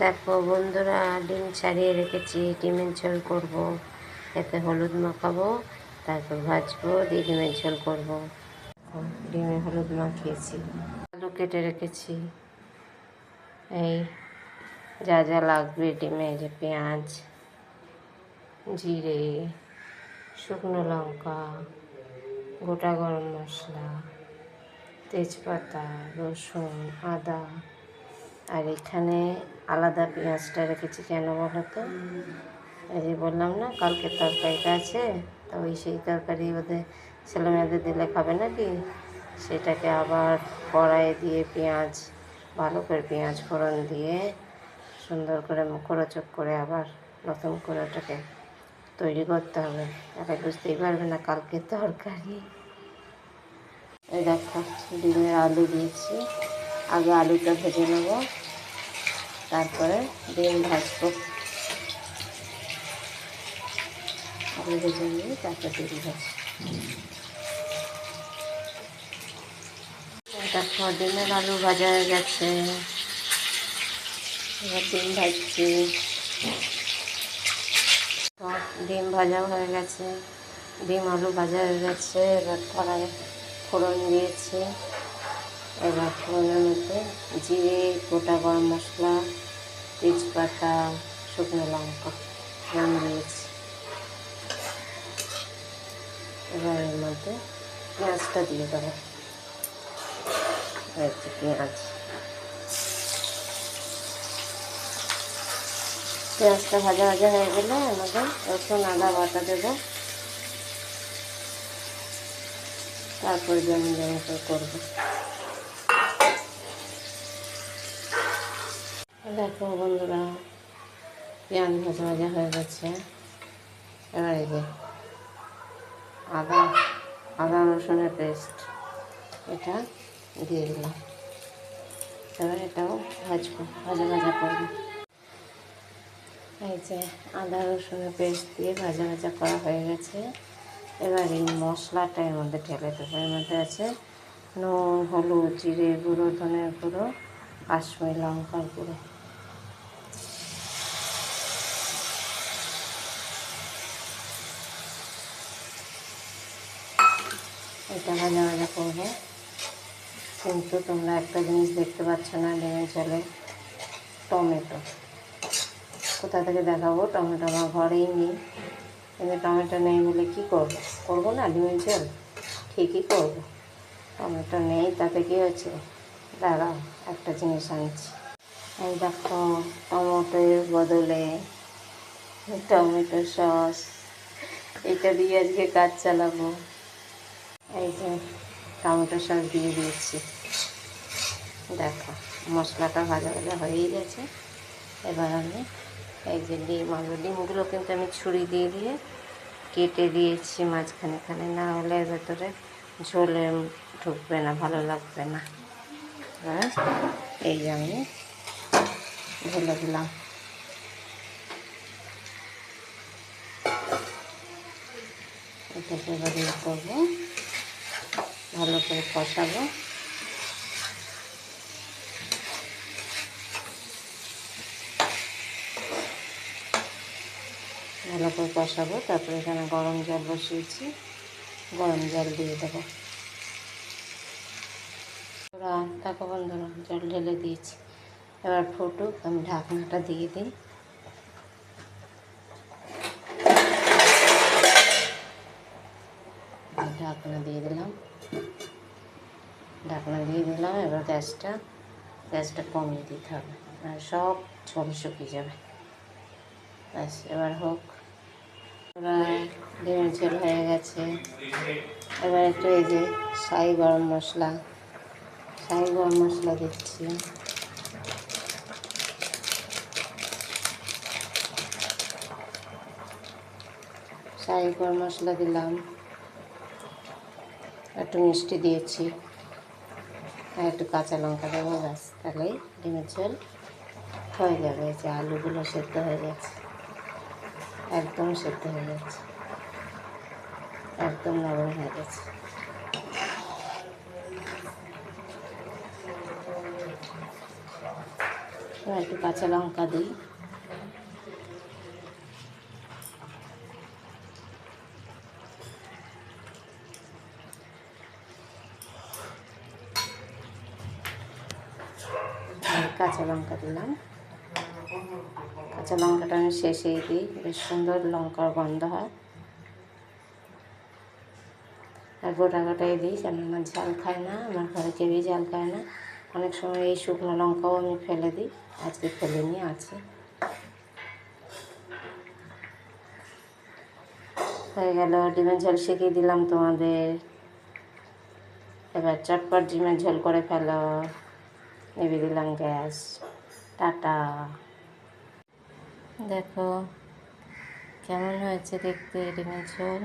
দেখো বন্ধুরা, ডিম ছাড়িয়ে রেখেছি, ডিমের ঝোল করব। এতে হলুদ মাখাবো, তারপর ভাজবো, দিয়ে ডিমের ঝোল করবো। ডিমে হলুদ মাখিয়েছি, আলু কেটে রেখেছি। এই যা যা লাগবে ডিমে, যে পেঁয়াজ, জিরে, শুকনো লঙ্কা, গোটা গরম মশলা, তেজপাতা, রসুন, আদা। আর এখানে আলাদা পেঁয়াজটা রেখেছি কেন বলো তো? এই যে বললাম না কালকের তরকারিটা আছে, তো সেই তরকারি ওদের ছেলেমেয়েদের দিলে খাবে নাকি, সেটাকে আবার কড়াইয়ে দিয়ে পেঁয়াজ, ভালো করে পেঁয়াজ ফোড়ন দিয়ে সুন্দর করে মুখরোচক করে আবার নতুন করে ওটাকে তৈরি করতে হবে। তাহলে বুঝতেই পারবে না কালকের তরকারি। এই দেখো, ডিমের আলু দিয়েছি, আগে আলুটা ভেজে নেব, তারপরে ডিম ভাজবো। আলু ভেজে নিয়ে তারপর ডিম ভাজবো। দেখো ডিমের আলু ভাজা হয়ে গেছে, এবার ডিম ভাজছি। ডিম ভাজা হয়ে গেছে, ডিম আলু ভাজা হয়ে গেছে। এবার কড়াই ফোড়ন দিয়েছি। এবার ফোড়নের মধ্যে জিরে, গোটা গরম মশলা, তেজপাতা, শুকনো লঙ্কা দিয়েছি। এবার এর মধ্যে পেঁয়াজটা দিয়ে দেবো। পেঁয়াজটা ভাজা ভাজা হয়ে গেলে আমাদের রসুন আদা বাটা দেবো, তারপর যেমন যেমন করে করবো। দেখো বন্ধুরা, পেঁয়াজ ভাজা ভাজা হয়ে গেছে। এবার এই যে আদা আদা রসুনের পেস্ট, এটা দিয়ে দিলাম। এবার এটাও ভাজবো, ভাজা ভাজা করবো। এই যে আদা রসুনের পেস্ট দিয়ে ভাজা ভাজা করা হয়ে গেছে। এবার এই মশলাটা এর মধ্যে ঢেলে দেবো। এর মধ্যে আছে নুন, হলুদ, জিরে গুঁড়ো, ধনের গুঁড়ো, কাশ্মীরি লঙ্কার গুঁড়ো। এটা ভাজা ভাজা করবো। কিন্তু তোমরা একটা জিনিস দেখতে পাচ্ছ না, ডিমের ঝোলে টমেটো। কোথা থেকে দেখাবো? টমেটো আমার ঘরেই নেই। কিন্তু টমেটো নেই বলে কী করবো? করবো না ডিমের ঝোল? ঠিকই করবো। টমেটো নেই, তাতে কী হয়েছে? দাঁড়াও, একটা জিনিস আনছি। এই দেখো, টমেটোর বদলে টমেটো সস, এটা দিয়ে আজকে কাজ চালাবো। এই যে টমেটো সস দিয়ে দিয়েছি। দেখো মশলাটা ভাজা ভাজা হয়েই গেছে। এবার আমি এই যে ডিমগুলো কিন্তু আমি ছুরি দিয়ে দিয়ে কেটে দিয়েছি মাঝখানে, না হলে এর ভেতরে ঝোলে ঢুকবে না, ভালো লাগবে না। হ্যাঁ, এই যে আমি ঢেলে দিলাম। এটাকে এবার ইয়ে করবো, ভালো করে কষাবো। ভালো করে কষাবো, তারপরে এখানে গরম জল বসিয়েছি, গরম জল দিয়ে দেবো। দেখো বন্ধুরা, জল ঢেলে দিয়েছি। এবার ফুটুক, আমি ঢাকনাটা দিয়ে দিই। ঢাকনা দিয়ে দিলাম, এবার গ্যাসটা কমিয়ে দিতে হবে, আর সব ঝোল শুকিয়ে যাবে। ব্যাস, এবার হোক। ডিমের ঝোল হয়ে গেছে। এবার একটু এই যে শাহি গরম মশলা দিচ্ছি। শাহি গরম মশলা দিলাম, একটু মিষ্টি দিয়েছি, আর একটু কাঁচা লঙ্কা দেবো। ব্যাস, তাহলেই ডিমের ঝোল হয়ে যাবে। যে আলুগুলো সেদ্ধ হয়ে গেছে, একদম সেদ্ধ হয়ে গেছে, একদম নরম হয়ে গেছে। একটু কাঁচা লঙ্কা দিই। কাঁচা লঙ্কা দিলাম। কাঁচা লঙ্কাটা আমি শেষেই দিই, বেশ সুন্দর লঙ্কার গন্ধ হয়। আর গোটা গোটাই দিই, কেন আমার ঝাল খায় না, আমার ঘরে কেউই ঝাল খায় না। অনেক সময় এই শুকনো লঙ্কাও আমি ফেলে দিই, আজকে ফেলে নিয়ে আছে। হয়ে গেল, ডিমের ঝোল শিখিয়ে দিলাম তোমাদের। এবার চটপট ডিমের ঝোল করে ফেলো। নেবে দিলাম গ্যাস। টাটা। দেখো কেমন হয়েছে দেখতে ডিমের ঝোল।